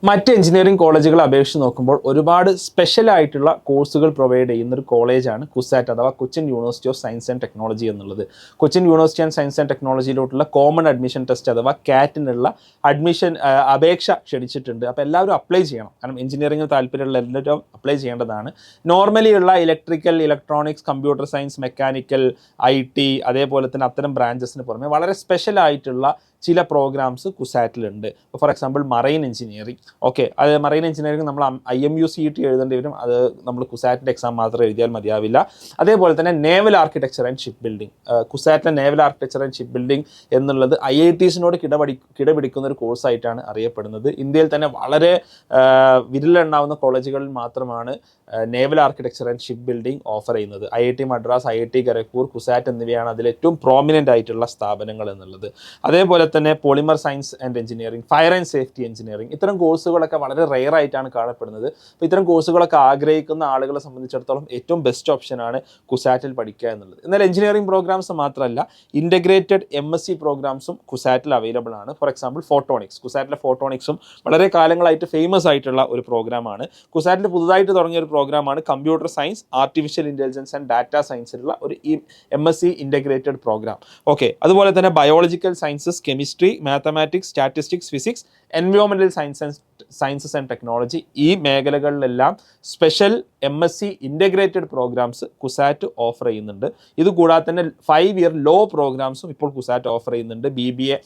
മറ്റ് എഞ്ചിനീയറിംഗ് കോളേജുകളെ അപേക്ഷിച്ച് നോക്കുമ്പോൾ ഒരുപാട് സ്പെഷ്യൽ ആയിട്ടുള്ള കോഴ്സുകൾ പ്രൊവൈഡ് ചെയ്യുന്ന ഒരു കോളേജാണ് കുസാറ്റ് അഥവാ Cochin University of Science and Technology എന്നുള്ളത്. Cochin University and Science and ടെക്നോളജിയിലോട്ടുള്ള കോമൺ അഡ്മിഷൻ ടെസ്റ്റ് അഥവാ കാറ്റിനുള്ള അഡ്മിഷൻ അപേക്ഷ ക്ഷണിച്ചിട്ടുണ്ട്. അപ്പോൾ എല്ലാവരും അപ്ലൈ ചെയ്യണം. കാരണം എഞ്ചിനീയറിംഗിന് താല്പര്യമുള്ള എല്ലാവരും അപ്ലൈ ചെയ്യേണ്ടതാണ്. നോർമലി ഉള്ള electrical, electronics, computer science, mechanical, IT അതേപോലെ തന്നെ അത്തരം ബ്രാഞ്ചസിന് പുറമെ വളരെ സ്പെഷ്യൽ ആയിട്ടുള്ള ചില പ്രോഗ്രാംസ് കുസാറ്റിലുണ്ട്. For example marine engineering. Okay, അത് മറൈൻ എഞ്ചിനീയറിംഗ് നമ്മൾ IMU-CET എഴുതേണ്ടി വരും. അത് നമ്മൾ കുസാറ്റിൻ്റെ എക്സാം മാത്രം എഴുതിയാൽ മതിയാവില്ല. അതേപോലെ തന്നെ naval architecture and ship building. കുസാറ്റിലെ naval architecture and ship building എന്നുള്ളത് IITസിനോട് കിടപിടിക്കുന്ന ഒരു കോഴ്സായിട്ടാണ് അറിയപ്പെടുന്നത്. ഇന്ത്യയിൽ തന്നെ വളരെ വിരലെണ്ണാവുന്ന കോളേജുകളിൽ മാത്രമാണ് naval architecture and ship building offer ചെയ്യുന്നത്. IIT മദ്രാസ്, IIT ഖരഗ്പൂർ, കുസാറ്റ് എന്നിവയാണ് അതിൽ ഏറ്റവും പ്രോമിനൻ്റ് ആയിട്ടുള്ള സ്ഥാപനങ്ങൾ എന്നുള്ളത്. അതേപോലെ തന്നെ polymer science and engineering, fire and safety engineering, ഇത്തരം കോഴ്സുകളൊക്കെ വളരെ റെയർ ആയിട്ടാണ് കാണപ്പെടുന്നത്. അപ്പോൾ ഇത്തരം കോഴ്സുകളൊക്കെ ആഗ്രഹിക്കുന്ന ആളുകളെ സംബന്ധിച്ചിടത്തോളം ഏറ്റവും ബെസ്റ്റ് ഓപ്ഷനാണ് കുസാറ്റിൽ പഠിക്കുക എന്നുള്ളത്. എന്നാൽ എഞ്ചിനീയറിംഗ് പ്രോഗ്രാംസ് മാത്രമല്ല, ഇൻ്റഗ്രേറ്റഡ് MSc പ്രോഗ്രാംസും കുസാറ്റിൽ അവൈലബിൾ ആണ്. For example photonics. കുസാറ്റിലെ ഫോട്ടോണിക്സും വളരെ കാലങ്ങളായിട്ട് ഫേമസ് ആയിട്ടുള്ള ഒരു പ്രോഗ്രാമാണ്. കുസാറ്റിൽ പുതുതായിട്ട് തുടങ്ങിയ ഒരു പ്രോഗ്രാമാണ് computer science, artificial intelligence and data സയൻസിലുള്ള ഒരു MSc ഇൻ്റഗ്രേറ്റഡ് പ്രോഗ്രാം. ഓക്കെ, അതുപോലെ തന്നെ biological sciences, chemistry, mathematics, statistics, physics, environmental sciences and technology, ഈ മേഖലകളിലെല്ലാം special MSc integrated programmes CUSAT offer ചെയ്യുന്നുണ്ട്. ഇതുകൂടാതെ തന്നെ 5 ഇയർ ലോ പ്രോഗ്രാംസും ഇപ്പോൾ കുസാറ്റ് ഓഫർ ചെയ്യുന്നുണ്ട്. BBA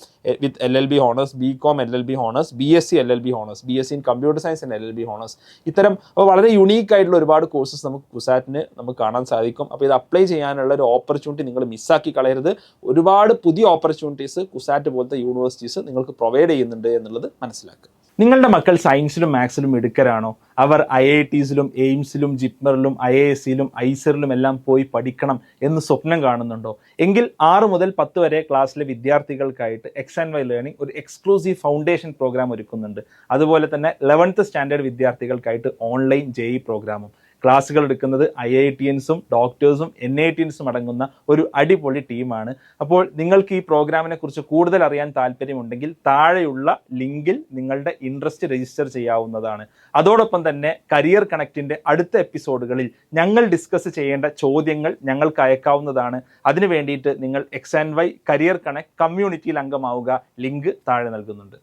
with LLB honours, BCom LLB honours, BSc LLB honours, BSc in computer science and LLB honours. ഇത്തരം വളരെ യുണീക്ക് ആയിട്ടുള്ള ഒരുപാട് കോഴ്സസ് നമുക്ക് കുസാറ്റിന് കാണാൻ സാധിക്കും. അപ്പോൾ ഇത് അപ്ലൈ ചെയ്യാനുള്ള ഒരു ഓപ്പർച്യൂണിറ്റി നിങ്ങൾ മിസ്സാക്കി കളയരുത്. ഒരുപാട് പുതിയ ഓപ്പർച്യൂണിറ്റീസ് കുസാറ്റ് പോലത്തെ യൂണിവേഴ്സിറ്റീസ് നിങ്ങൾക്ക് പ്രൊവൈഡ് ചെയ്യുന്നുണ്ട് എന്നുള്ളത് മനസ്സിലാക്കുക. നിങ്ങളുടെ മക്കൾ സയൻസിലും മാത്സിലും മിടുക്കരാണോ? അവർ IITസിലും എയിംസിലും ജിപ്മറിലും IIScയിലും ഐസറിലും എല്ലാം പോയി പഠിക്കണം എന്ന് സ്വപ്നം കാണുന്നുണ്ടോ? എങ്കിൽ 6 മുതൽ 10 വരെ ക്ലാസ്സിലെ വിദ്യാർത്ഥികൾക്കായിട്ട് X&Y ലേണിംഗ് ഒരു എക്സ്ക്ലൂസീവ് ഫൗണ്ടേഷൻ പ്രോഗ്രാം ഒരുക്കുന്നുണ്ട്. അതുപോലെ തന്നെ 11th സ്റ്റാൻഡേർഡ് വിദ്യാർത്ഥികൾക്കായിട്ട് ഓൺലൈൻ JEE പ്രോഗ്രാമും. ക്ലാസ്സുകൾ എടുക്കുന്നത് IITiansഉം ഡോക്ടേഴ്സും NITiansഉം അടങ്ങുന്ന ഒരു അടിപൊളി ടീമാണ്. അപ്പോൾ നിങ്ങൾക്ക് ഈ പ്രോഗ്രാമിനെ കുറിച്ച് കൂടുതൽ അറിയാൻ താല്പര്യമുണ്ടെങ്കിൽ താഴെയുള്ള ലിങ്കിൽ നിങ്ങളുടെ ഇൻട്രസ്റ്റ് രജിസ്റ്റർ ചെയ്യാവുന്നതാണ്. അതോടൊപ്പം തന്നെ കരിയർ കണക്റ്റിൻ്റെ അടുത്ത എപ്പിസോഡുകളിൽ ഞങ്ങൾ ഡിസ്കസ് ചെയ്യേണ്ട ചോദ്യങ്ങൾ ഞങ്ങൾക്ക് അയക്കാവുന്നതാണ്. അതിനു വേണ്ടിയിട്ട് നിങ്ങൾ X&Y കരിയർ കണക്ട് കമ്മ്യൂണിറ്റിയിൽ അംഗമാവുക. ലിങ്ക് താഴെ നൽകുന്നുണ്ട്.